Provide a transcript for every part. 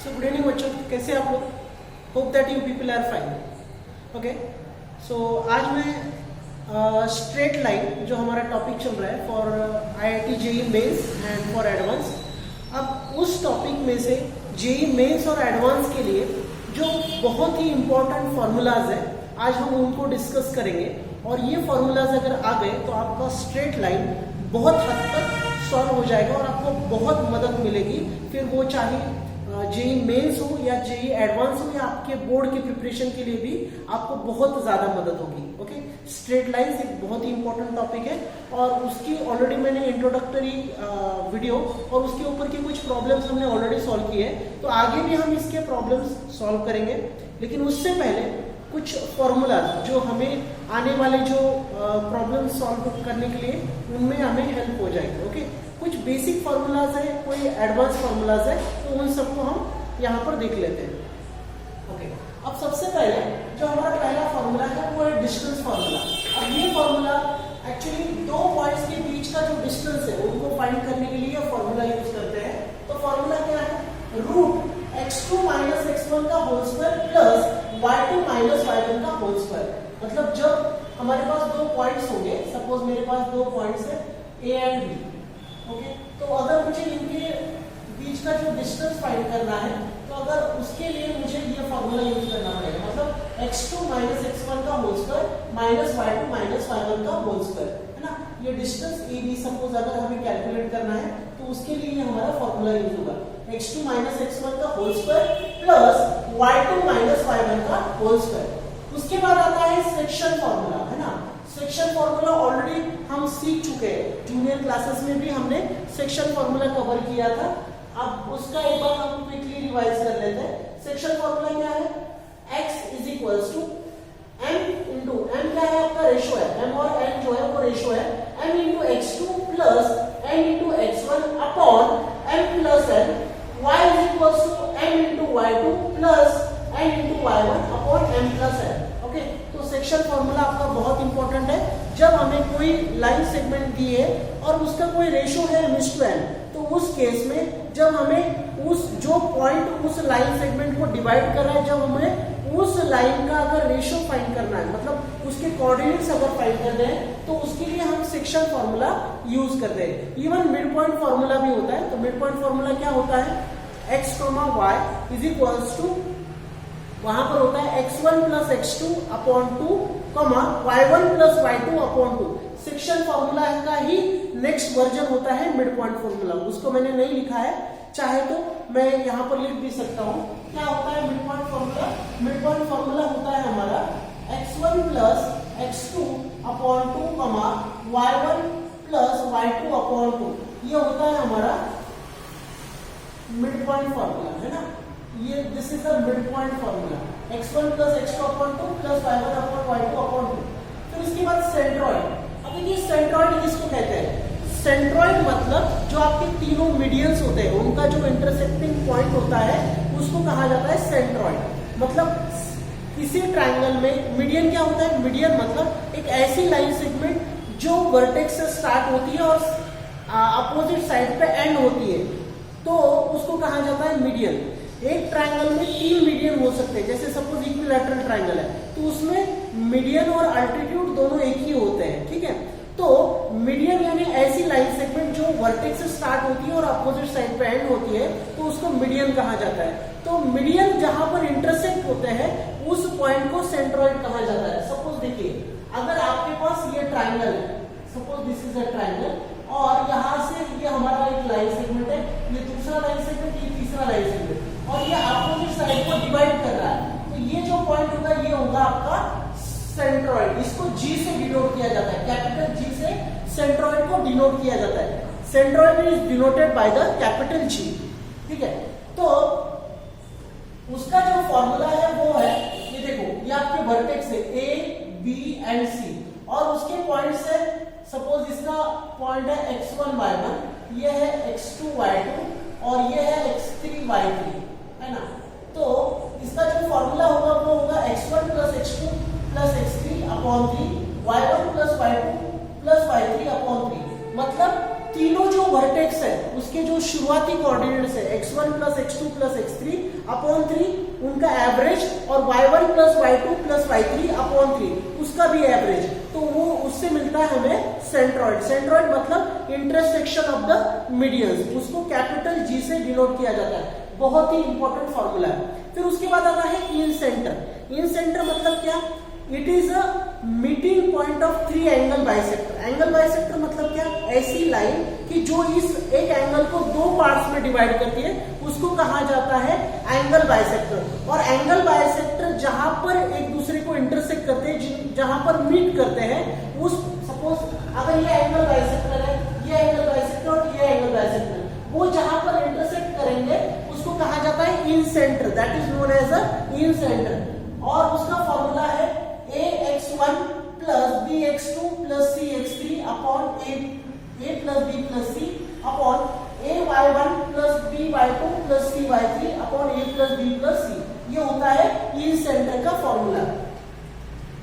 So good evening बच्चों, कैसे आप लोग? Hope that you people are fine. Okay, so आज मैं स्ट्रेट लाइन जो हमारा टॉपिक चल रहा है for IIT JEE mains and for advance, अब उस टॉपिक में से JEE मेंस और एडवांस के लिए जो बहुत ही इम्पोर्टेंट फार्मूलाज है आज हम उनको डिस्कस करेंगे. और ये फार्मूलाज अगर आ गए तो आपका स्ट्रेट लाइन बहुत हद तक सॉल्व हो जाएगा और आपको बहुत मदद मिलेगी. फिर वो चाहे JEE मेंस हो या JEE एडवांस हो या आपके बोर्ड की प्रिपरेशन के लिए भी आपको बहुत ज़्यादा मदद होगी. ओके, स्ट्रेट लाइन्स एक बहुत ही इंपॉर्टेंट टॉपिक है और उसकी ऑलरेडी मैंने इंट्रोडक्टरी वीडियो और उसके ऊपर के कुछ प्रॉब्लम्स हमने ऑलरेडी सॉल्व किए हैं. तो आगे भी हम इसके प्रॉब्लम्स सॉल्व करेंगे, लेकिन उससे पहले कुछ फॉर्मूलाज जो हमें आने वाले जो प्रॉब्लम सॉल्व करने के लिए उनमें हमें हेल्प हो जाएगी. ओके, कुछ बेसिक फार्मूलाज है, कोई एडवांस फार्मूलाज है, तो उन सबको हम यहाँ पर देख लेते हैं. ओके, अब सबसे पहले जो हमारा पहला फार्मूला है वो है डिस्टेंस फार्मूला. अब ये फार्मूला एक्चुअली दो पॉइंट्स के बीच का जो डिस्टेंस है उनको फाइंड करने के लिए फार्मूला यूज करते हैं. तो फार्मूला क्या है? रूट x2 माइनस x1 का whole square plus y2 minus y1 का होल स्क्वायर. मतलब जब हमारे पास दो पॉइंट्स होंगे, सपोज मेरे पास दो पॉइंट्स है A एंड B. ओके, तो अगर मुझे इनके बीच का जो डिस्टेंस फाइंड करना है तो अगर उसके लिए मुझे ये फार्मूला यूज करना पड़ेगा. मतलब x2 माइनस x1 का whole square minus y2 minus y1 का होल स्क्वायर, है ना. ये डिस्टेंस AB सपोज अगर हमें कैलकुलेट करना है तो उसके लिए हमारा फार्मूला यूज होगा x2 माइनस x1 का whole square plus y2 minus y1 का होल स्क्वायर. उसके बाद आता है सेक्शन फार्मूला, है ना. सेक्शन फार्मूला ऑलरेडी हम सीख चुके हैं, जूनियर क्लासेस में भी हमने सेक्शन फार्मूला कवर किया था. अब उसका एक बार हम क्विकली रिवाइज कर लेते हैं. सेक्शन फार्मूला क्या है? x is equals to m into m क्या है? आपका रेशो है. m और n जो है वो रेशो है. m into x2 plus n into x1 upon m plus n. y is equals to m into y2 plus n into y1 upon m plus n. Okay, तो section formula आपका बहुत important है. जब हमें कोई line segment दी है और उसका कोई रेशो है m/n, तो उस केस में जब हमें उस जो पॉइंट उस लाइन सेगमेंट को डिवाइड कर रहा है, जब हमें उस लाइन का अगर रेशो फाइंड करना है, मतलब उसके कोऑर्डिनेट्स अगर फाइंड करने हैं, तो उसके लिए हम सेक्शन फार्मूला यूज करते हैं. इवन मिड पॉइंट फार्मूला भी होता है. तो मिड पॉइंट फार्मूला क्या होता है? x, y is equals to, वहां पर होता है x1 plus x2 upon 2, y1 plus y2 upon 2. Section formula का ही नेक्स्ट वर्जन होता है मिड पॉइंट फार्मूला. उसको मैंने नहीं लिखा है, चाहे तो मैं यहाँ पर लिख भी सकता हूँ. क्या होता है mid point formula? Mid point formula होता है हमारा x1 plus x2 upon 2, y1 plus y2 upon 2. ये होता है हमारा मिड पॉइंट फार्मूला, है ना. ये this is the mid point formula. x1 plus x2 upon 2 plus y1 upon y2 upon 2. फिर उसके बाद सेंट्रॉइड. अब ये सेंट्रॉइड किसको कहते हैं? सेंट्रॉइड मतलब जो आपके तीनों मीडियंस होते हैं उनका जो इंटरसेक्टिंग पॉइंट होता है उसको कहा जाता है सेंट्रॉइड. मतलब किसी ट्रायंगल में मीडियन क्या होता है? मीडियन मतलब एक ऐसी लाइन सेगमेंट जो वर्टेक्स से स्टार्ट होती है और अपोजिट साइड पे एंड होती है, तो उसको कहा जाता है मीडियन. एक ट्रायंगल में तीन मीडियन हो सकते हैं. जैसे सपोज इक्विलैटरल ट्रायंगल है तो उसमें मीडियन और अल्टीट्यूड दोनों एक ही होते हैं. ठीक है, तो मीडियन यानी ऐसी लाइन सेगमेंट जो वर्टेक्स से स्टार्ट होती है और अपोजिट साइड पे एंड होती है, तो उसको मीडियन कहा जाता है. तो मीडियन जहां पर इंटरसेक्ट होते हैं उस पॉइंट को सेंट्रॉइड कहा जाता है. सपोज देखिए, अगर आपके पास ये ट्रायंगल है, suppose this is a triangle, और यहाँ से ये हमारा एक लाइन सेगमेंट है, ये दूसरा लाइन सेगमेंट, ये तीसरा लाइन सेगमेंट, और ये अपोजिट साइड को डिवाइड कर रहा है, तो ये जो पॉइंट होगा ये होगा आपका सेंट्रॉइड. इसको G से डिनोट किया जाता है, कैपिटल G से सेंट्रॉइड को डिनोट किया जाता है. Centroid is denoted by the capital G. ठीक है, तो उसका जो फॉर्मूला है वो है, ये देखो, ये आपके वर्टेक्स है A, B एंड C, और उसके पॉइंट्स है, सपोज इसका पॉइंट है x1 y1, ये है x2 y2 और ये है x3 y3, है ना. तो इसका जो फॉर्मूला होगा वो होगा x1 plus x2 plus x3 upon 3, y1 plus y2 plus y3 upon 3. मतलब तीनों जो वर्टेक्स है उसके जो शुरुआती कोऑर्डिनेट्स है x1 plus x2 plus x3 upon 3 उनका एवरेज और y1 plus y2 plus y3 upon 3 उसका भी एवरेज, तो वो उससे मिलता है हमें सेंट्रॉइड। सेंट्रॉइड मतलब इंटरसेक्शन ऑफ द मीडियंस, उसको कैपिटल G से डिनोट किया जाता है। बहुत ही इंपॉर्टेंट फॉर्मूला है। फिर उसके बाद आता है इन सेंटर। इन सेंटर मतलब क्या? It is a meeting point of three angle bisector. Angle bisector मतलब क्या? ऐसी लाइन कि जो इस एक एंगल को दो पार्ट्स में डिवाइड करती है उसको कहा जाता है एंगल बाइसेक्टर। और एंगल बाइसेक्टर जहां पर एक दूसरे को इंटरसेक्ट करते हैं, जहां पर मीट करते हैं, उस सपोज अगर ये एंगल बाइसेक्टर है, ये एंगल बाइसेक्टर और ये एंगल बाइसेक्टर, वो जहां पर इंटरसेक्ट करेंगे उसको कहा जाता है incentre, that is known as a incentre. और उसका फॉर्मूला है ax1 plus bx2 plus cx3 upon a plus b plus c upon ay1 plus by2 plus cy3 upon a plus b plus c। ये होता है इन centre का formula.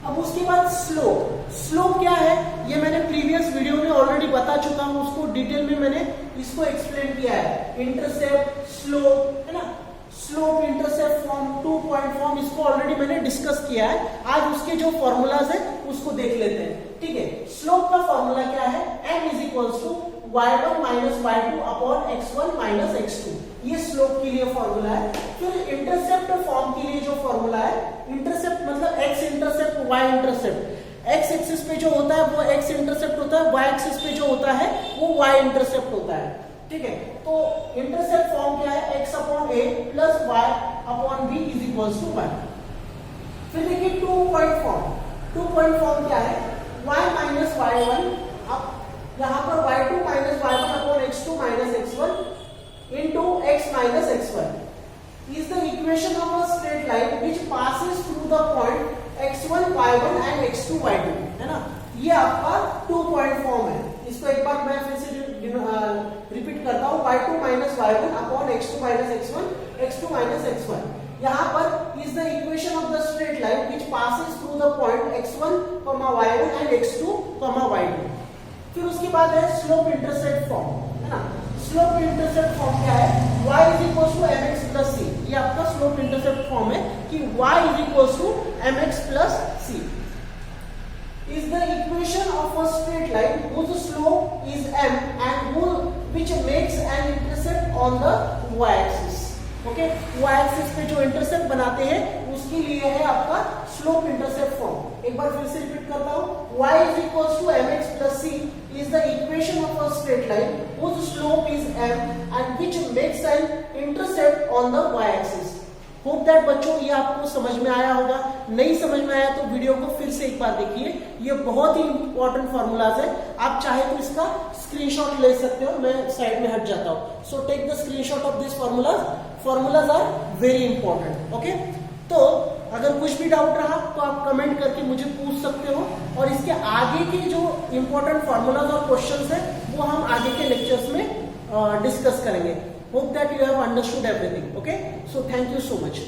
अब उसके बाद स्लोप। स्लोप क्या है ये मैंने प्रीवियस वीडियो में ऑलरेडी बता चुका हूं, उसको डिटेल में मैंने इसको एक्सप्लेन किया है। इंटरसेप्ट, स्लोप, है ना, slope, intercept form, 2 point form, इसको ऑलरेडी मैंने डिस्कस किया है। आज उसके जो फॉर्मूलाज है उसको देख लेते हैं। ठीक है, स्लोप का फॉर्मूला क्या है? m is equals to y1 minus y2 upon x1 minus x2। ये स्लोप के लिए फॉर्मूला है। फिर इंटरसेप्ट फॉर्म के लिए जो फॉर्मूला है, इंटरसेप्ट मतलब x intercept y intercept. x axis पे जो होता है वो x इंटरसेप्ट होता है, y एक्सिस पे जो होता है वो y इंटरसेप्ट होता है। ठीक है, तो इंटरसेप्ट फॉर्म क्या है? x upon a plus y upon b is equals to 1। फिर देखिए 2 पॉइंट फॉर्म। 2 पॉइंट फॉर्म क्या है? y माइनस y1, अब यहां पर y2 minus y1 upon x2 minus x1 into x minus x1 is the equation of a straight line which passes through the point x1 y1 and x2 y2, है ना। ये आपका 2 point form है। इसको एक बार मैं फिर से रिपीट करता हूं, y2 minus y1 upon x2 minus x1, x2 minus x1। यहां पर is the equation of the straight line which passes through the point x1, y1 and x2, y2। फिर उसके बाद है स्लोप इंटरसेप्ट फॉर्म, है ना। स्लोप इंटरसेप्ट फॉर्म क्या है? y is equals to mx plus c। ये आपका स्लोप इंटरसेप्ट फॉर्म है कि y is equals to mx plus c is the equation of a straight line whose slope is m and which makes an intercept on the y-axis। Okay, y-axis पे जो intercept बनाते हैं उसके लिए है आपका स्लोप इंटरसेप्ट फॉर्म। एक बार फिर से रिपीट करता हूं, y is equals to mx plus c is the equation of a straight line whose slope is m and which makes an intercept on the y-axis। Hope that बच्चों ये आपको समझ में आया होगा। नहीं समझ में आया तो वीडियो को फिर से एक बार देखिए, ये बहुत ही इंपॉर्टेंट फॉर्मूलाज है। आप चाहे तो इसका स्क्रीनशॉट ले सकते हो, मैं साइड में हट जाता हूं। So take the screenshot of this formulas are very important. Okay, तो अगर कुछ भी डाउट रहा तो आप कमेंट करके मुझे पूछ सकते हो, और इसके आगे के जो इंपॉर्टेंट फॉर्मूलाज और क्वेश्चंस है वो हम आगे के लेक्चर्स में डिस्कस करेंगे। Hope that you have understood everything. Okay, so thank you so much.